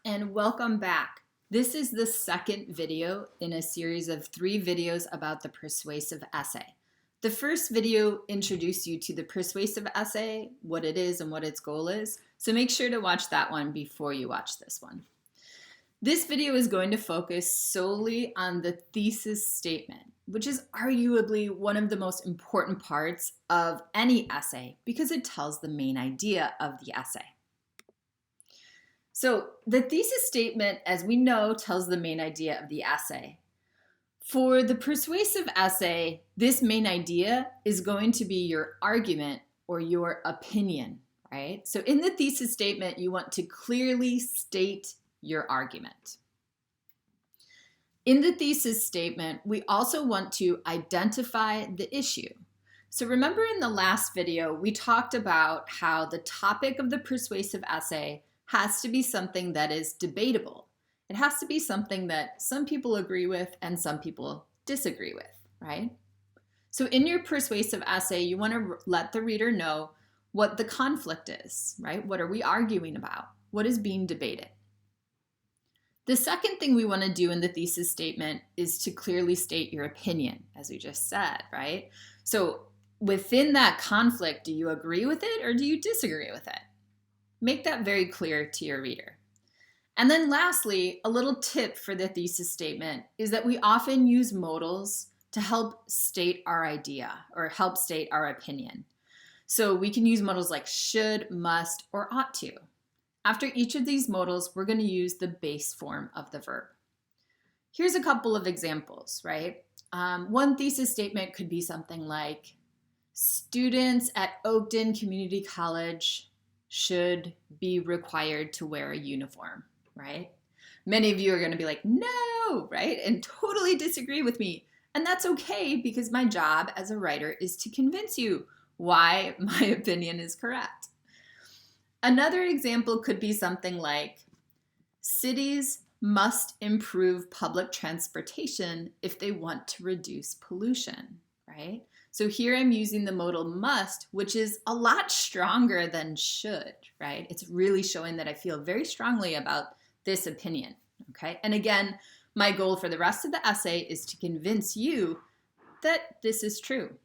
And welcome back. This is the second video in a series of 3 videos about the persuasive essay. The first video introduced you to the persuasive essay, what it is and what its goal is, so make sure to watch that one before you watch this one. This video is going to focus solely on the thesis statement, which is arguably one of the most important parts of any essay because it tells the main idea of the essay. So the thesis statement, as we know, tells the main idea of the essay. For the persuasive essay, this main idea is going to be your argument or your opinion, right? So in the thesis statement, you want to clearly state your argument. In the thesis statement, we also want to identify the issue. So remember in the last video, we talked about how the topic of the persuasive essay has to be something that is debatable. It has to be something that some people agree with and some people disagree with, right? So in your persuasive essay, you want to let the reader know what the conflict is, right? What are we arguing about? What is being debated? The second thing we want to do in the thesis statement is to clearly state your opinion, as we just said, right? So within that conflict, do you agree with it or do you disagree with it? Make that very clear to your reader. And then lastly, a little tip for the thesis statement is that we often use modals to help state our idea or help state our opinion. So we can use modals like should, must, or ought to. After each of these modals, we're going to use the base form of the verb. Here's a couple of examples, right? One thesis statement could be something like, students at Oakton Community College should be required to wear a uniform, right? Many of you are going to be like, no, right? And totally disagree with me. And that's okay because my job as a writer is to convince you why my opinion is correct. Another example could be something like, cities must improve public transportation if they want to reduce pollution, right? So here I'm using the modal must, which is a lot stronger than should, right? It's really showing that I feel very strongly about this opinion, okay? And again, my goal for the rest of the essay is to convince you that this is true.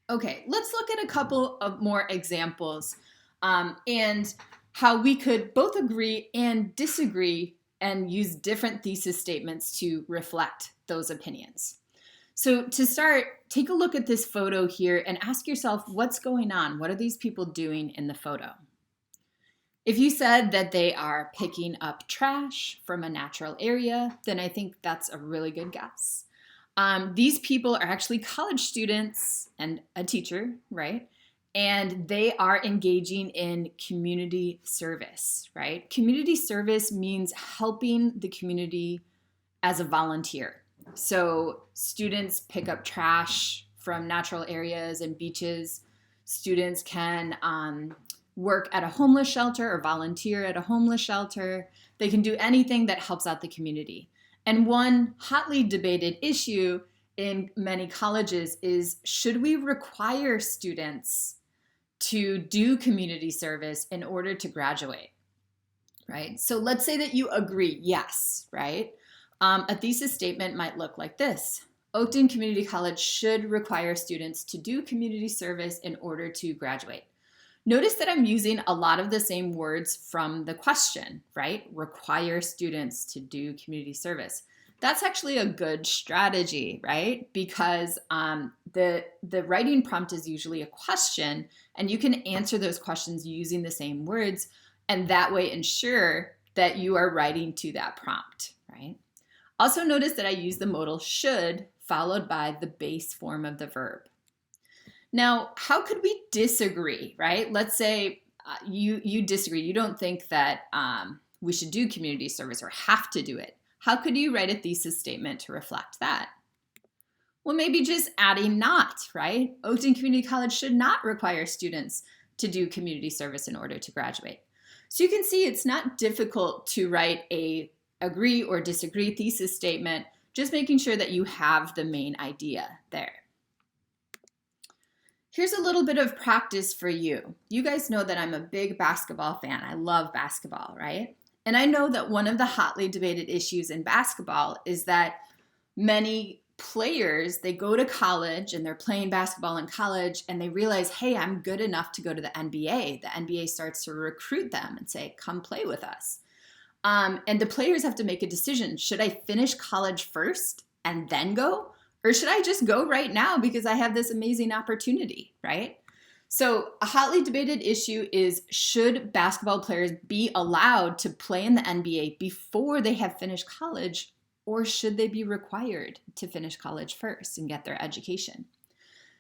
Okay, let's look at a couple of more examples and how we could both agree and disagree and use different thesis statements to reflect those opinions. So to start, take a look at this photo here and ask yourself, what's going on? What are these people doing in the photo? If you said that they are picking up trash from a natural area, then I think that's a really good guess. These people are actually college students and a teacher, right? And they are engaging in community service, right? Community service means helping the community as a volunteer. So students pick up trash from natural areas and beaches. Students can work at a homeless shelter or volunteer at a homeless shelter. They can do anything that helps out the community. And one hotly debated issue in many colleges is, should we require students to do community service in order to graduate, right? So let's say that you agree, yes, right? A thesis statement might look like this. Oakton Community College should require students to do community service in order to graduate. Notice that I'm using a lot of the same words from the question, right? Require students to do community service. That's actually a good strategy, right? Because the writing prompt is usually a question, and you can answer those questions using the same words, and that way ensure that you are writing to that prompt, right? Also notice that I use the modal should followed by the base form of the verb. Now, how could we disagree, right? Let's say you disagree. You don't think that we should do community service or have to do it. How could you write a thesis statement to reflect that? Well, maybe just adding not, right? Oakton Community College should not require students to do community service in order to graduate. So you can see it's not difficult to write a agree or disagree thesis statement, just making sure that you have the main idea there. Here's a little bit of practice for you. You guys know that I'm a big basketball fan. I love basketball, right? And I know that one of the hotly debated issues in basketball is that many players, they go to college and they're playing basketball in college and they realize, hey, I'm good enough to go to the NBA. The NBA starts to recruit them and say, come play with us. And the players have to make a decision. Should I finish college first and then go? Or should I just go right now because I have this amazing opportunity, right? So a hotly debated issue is, should basketball players be allowed to play in the NBA before they have finished college, or should they be required to finish college first and get their education?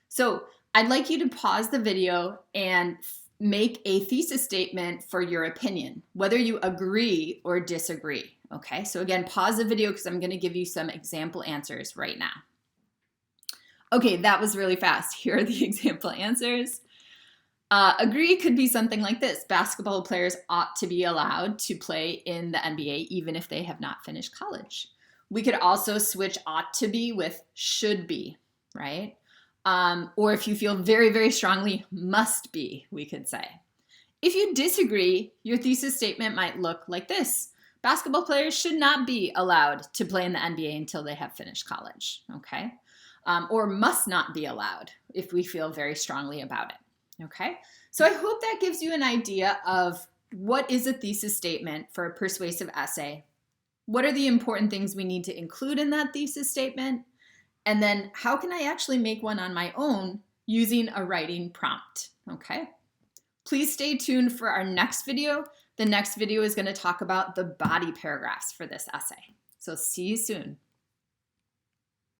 So I'd like you to pause the video and make a thesis statement for your opinion, whether you agree or disagree, okay? So again, pause the video because I'm going to give you some example answers right now. Okay, that was really fast. Here are the example answers. Agree could be something like this. Basketball players ought to be allowed to play in the NBA even if they have not finished college. We could also switch ought to be with should be, right? Or if you feel very, very strongly, must be, we could say. If you disagree, your thesis statement might look like this. Basketball players should not be allowed to play in the NBA until they have finished college, okay? Or must not be allowed if we feel very strongly about it, okay? So I hope that gives you an idea of what is a thesis statement for a persuasive essay. What are the important things we need to include in that thesis statement? And then how can I actually make one on my own using a writing prompt, okay? Please stay tuned for our next video. The next video is going to talk about the body paragraphs for this essay. So see you soon.